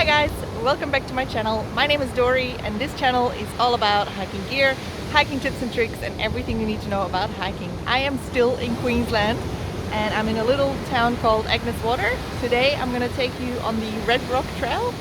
Hi guys, welcome back to my channel. My name is Dory and this channel is all about hiking gear, hiking tips and tricks and everything you need to know about hiking. I am still in Queensland and I'm in a little town called Agnes Water. Today I'm going to take you on the Red Rock Trail.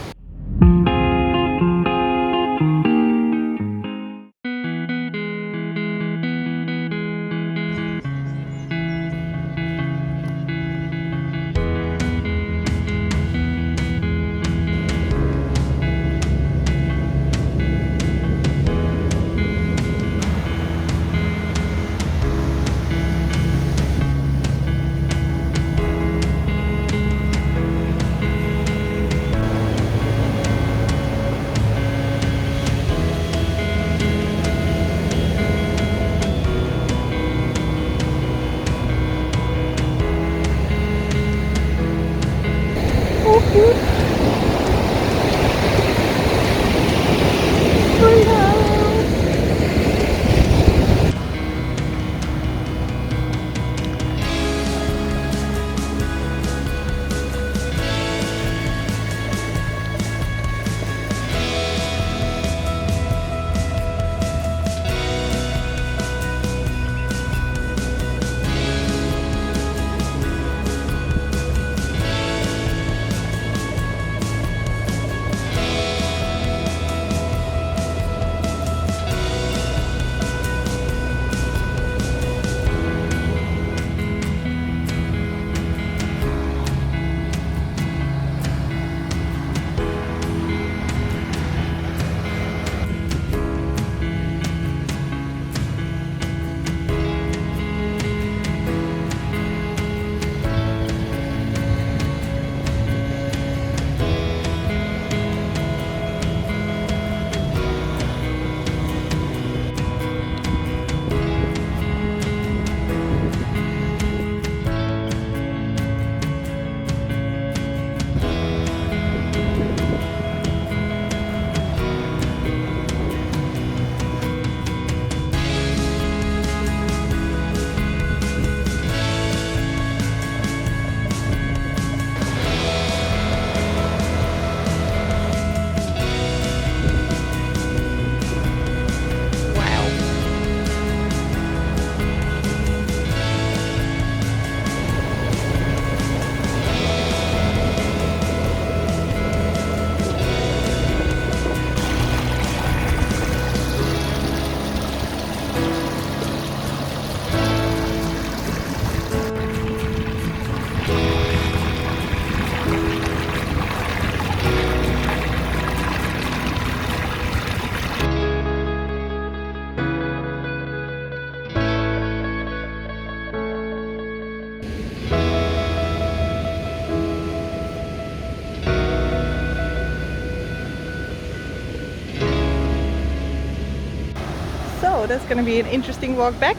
So that's going to be an interesting walk back.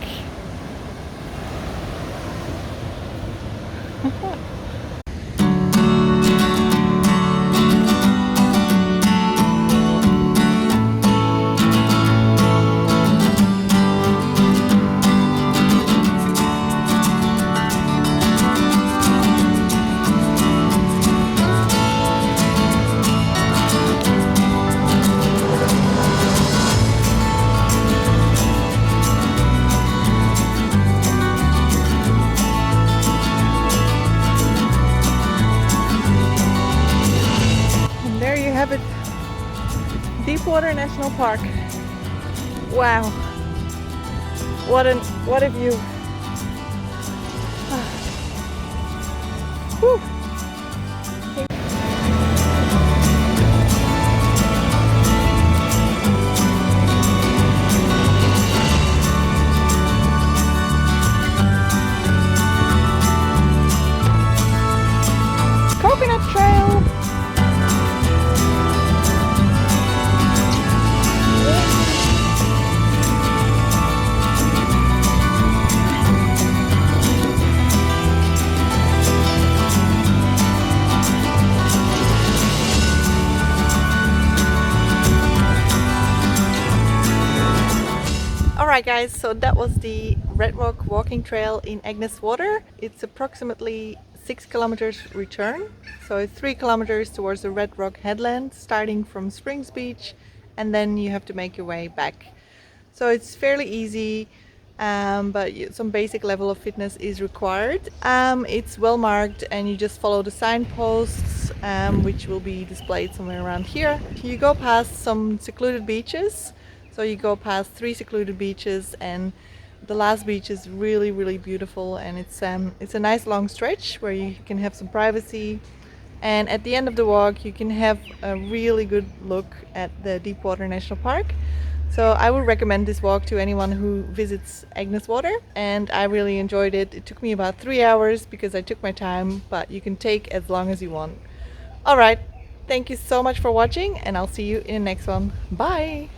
Have it, Deepwater National Park. Wow, what a view. Whew. Coconut Trail. Alright guys, so that was the Red Rock walking trail in Agnes Water. It's approximately 6 kilometers return. So it's 3 kilometers towards the Red Rock headland, starting from Springs Beach, and then you have to make your way back. So it's fairly easy, but some basic level of fitness is required. It's well marked, and you just follow the signposts, which will be displayed somewhere around here. You go past some secluded beaches. So you go past 3 secluded beaches, and the last beach is really beautiful, and it's a nice long stretch where you can have some privacy. And at the end of the walk, you can have a really good look at the Deepwater National Park. So I would recommend this walk to anyone who visits Agnes Water, and I really enjoyed it. It took me about 3 hours because I took my time, but you can take as long as you want. All right, thank you so much for watching, and I'll see you in the next one. Bye!